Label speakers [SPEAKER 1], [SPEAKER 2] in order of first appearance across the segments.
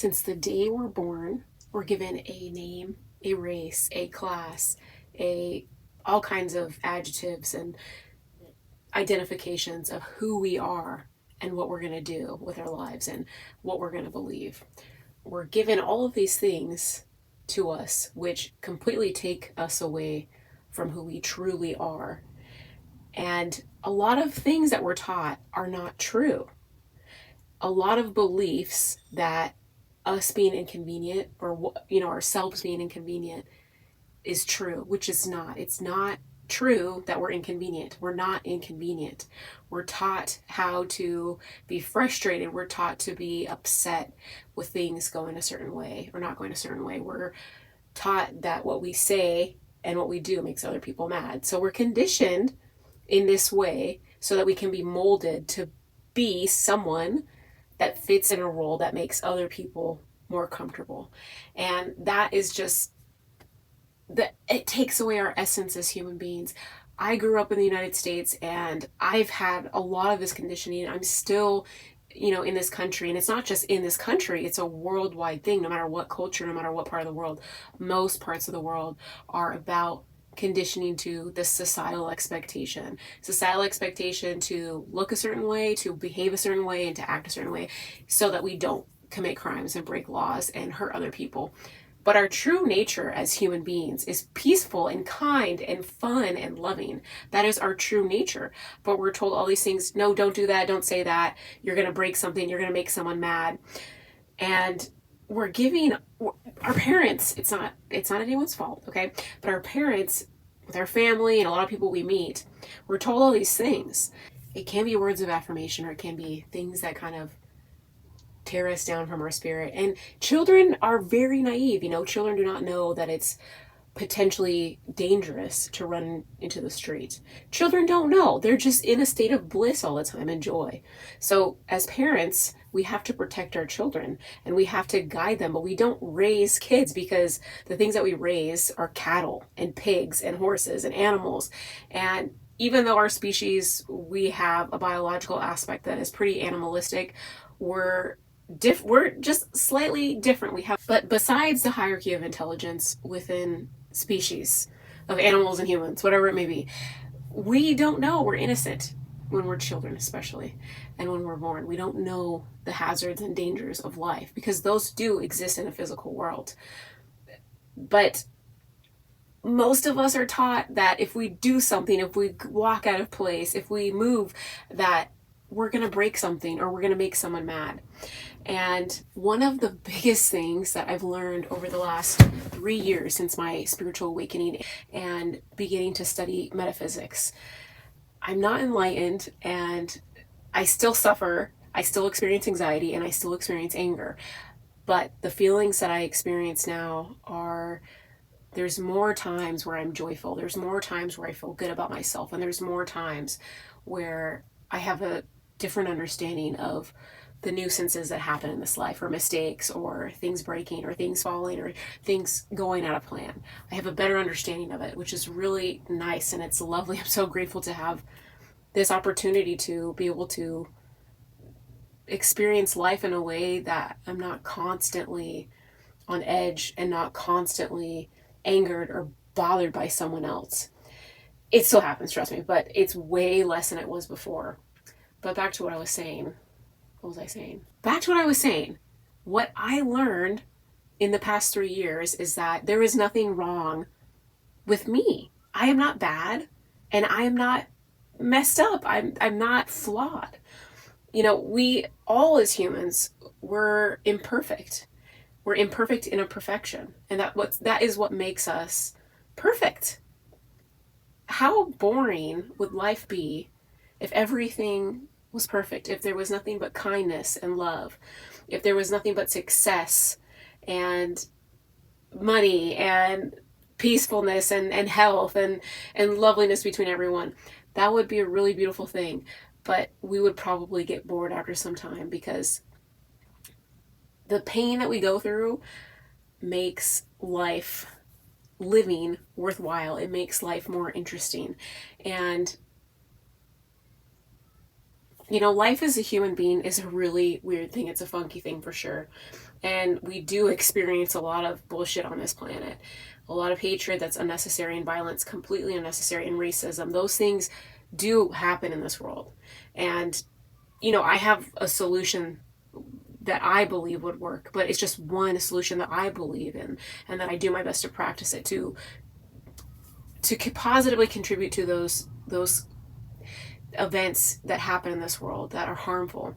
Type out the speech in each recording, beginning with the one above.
[SPEAKER 1] Since the day we're born, we're given a name, a race, a class, a all kinds of adjectives and identifications of who we are and what we're going to do with our lives and what we're going to believe. We're given all of these things to us, which completely take us away from who we truly are. And a lot of things that we're taught are not true. A lot of beliefs that us being inconvenient or ourselves being inconvenient is true, which is not. It's not true that we're inconvenient. We're not inconvenient. We're taught how to be frustrated. We're taught to be upset with things going a certain way or not going a certain way. We're taught that what we say and what we do makes other people mad. So we're conditioned in this way so that we can be molded to be someone that fits in a role that makes other people more comfortable. And that is just that it takes away our essence as human beings. I grew up in the United States and I've had a lot of this conditioning. I'm still, in this country, and it's not just in this country, it's a worldwide thing. No matter what culture, no matter what part of the world, most parts of the world are about conditioning to the societal expectation to look a certain way, to behave a certain way, and to act a certain way so that we don't commit crimes and break laws and hurt other people. But our true nature as human beings is peaceful and kind and fun and loving. That is our true nature. But we're told all these things. No, don't do that. Don't say that. You're going to break something. You're going to make someone mad. And we're giving our parents, it's not anyone's fault, okay? But our parents, with our family and a lot of people we meet, we're told all these things. It can be words of affirmation, or it can be things that kind of tear us down from our spirit. And children are very naive. Children do not know that it's potentially dangerous to run into the street. Children don't know. They're just in a state of bliss all the time and joy. So as parents, we have to protect our children and we have to guide them, but we don't raise kids because the things that we raise are cattle and pigs and horses and animals. And even though our species, we have a biological aspect that is pretty animalistic, we're just slightly different. But besides the hierarchy of intelligence within species of animals and humans, whatever it may be, we don't know. We're innocent when we're children, especially, and when we're born. We don't know the hazards and dangers of life because those do exist in a physical world. But most of us are taught that if we do something, if we walk out of place, if we move, that we're going to break something or we're going to make someone mad. And one of the biggest things that I've learned over the last 3 years since my spiritual awakening and beginning to study metaphysics, I'm not enlightened and I still suffer, I still experience anxiety, and I still experience anger. But the feelings that I experience now are, there's more times where I'm joyful, there's more times where I feel good about myself, and there's more times where I have a different understanding of the nuisances that happen in this life, or mistakes, or things breaking, or things falling, or things going out of plan. I have a better understanding of it, which is really nice, and it's lovely. I'm so grateful to have this opportunity to be able to experience life in a way that I'm not constantly on edge and not constantly angered or bothered by someone else. It still happens, trust me, but it's way less than it was before. But back to what I was saying. What was I saying? Back to what I was saying. What I learned in the past 3 years is that there is nothing wrong with me. I am not bad, and I am not messed up. I'm not flawed. We all as humans, we're imperfect. We're imperfect in a perfection, and that is what makes us perfect. How boring would life be if everything was perfect, if there was nothing but kindness and love, if there was nothing but success and money and peacefulness and health and loveliness between everyone? That would be a really beautiful thing, but we would probably get bored after some time because the pain that we go through makes life living worthwhile. It makes life more interesting. And life as a human being is a really weird thing. It's a funky thing for sure. And we do experience a lot of bullshit on this planet. A lot of hatred that's unnecessary, and violence completely unnecessary, and racism. Those things do happen in this world. And, I have a solution that I believe would work, but it's just one solution that I believe in and that I do my best to practice it to positively contribute to those events that happen in this world that are harmful.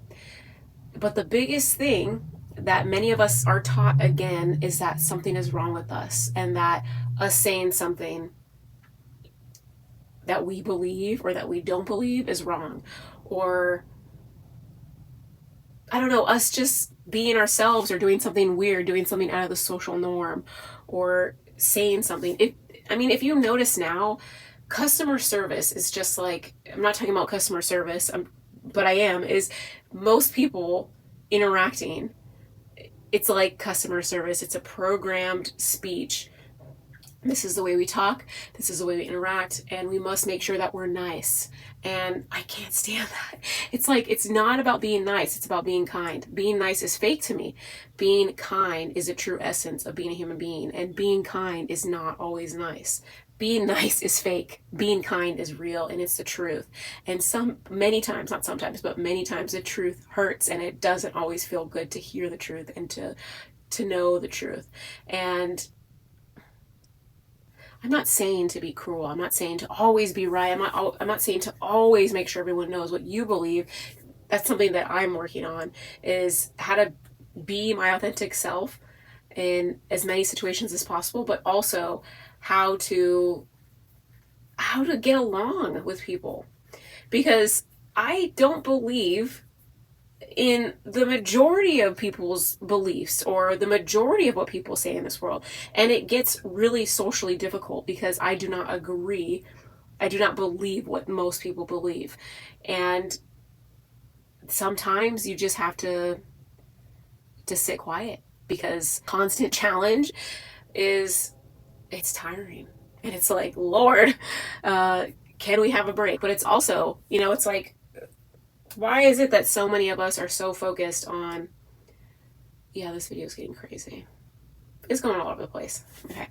[SPEAKER 1] But the biggest thing that many of us are taught again is that something is wrong with us, and that us saying something that we believe or that we don't believe is wrong, or I don't know, us just being ourselves or doing something weird, doing something out of the social norm, or saying something. If you notice now, customer service is just like, I'm not talking about customer service, but I am, is most people interacting, it's like customer service. It's a programmed speech. This is the way we talk, this is the way we interact, and we must make sure that we're nice. And I can't stand that. It's like, it's not about being nice, it's about being kind. Being nice is fake to me. Being kind is a true essence of being a human being, and being kind is not always nice. Being nice is fake. Being kind is real, and it's the truth. And many times, not sometimes, but many times, the truth hurts, and it doesn't always feel good to hear the truth and to know the truth. And I'm not saying to be cruel. I'm not saying to always be right. I'm not saying to always make sure everyone knows what you believe. That's something that I'm working on, is how to be my authentic self in as many situations as possible, but also how to get along with people. Because I don't believe in the majority of people's beliefs or the majority of what people say in this world. And it gets really socially difficult because I do not agree. I do not believe what most people believe. And sometimes you just have to sit quiet, because constant challenge it's tiring. And it's like, Lord, can we have a break? But it's also, it's like, why is it that so many of us are so focused on, yeah, this video is getting crazy. It's going all over the place. Okay.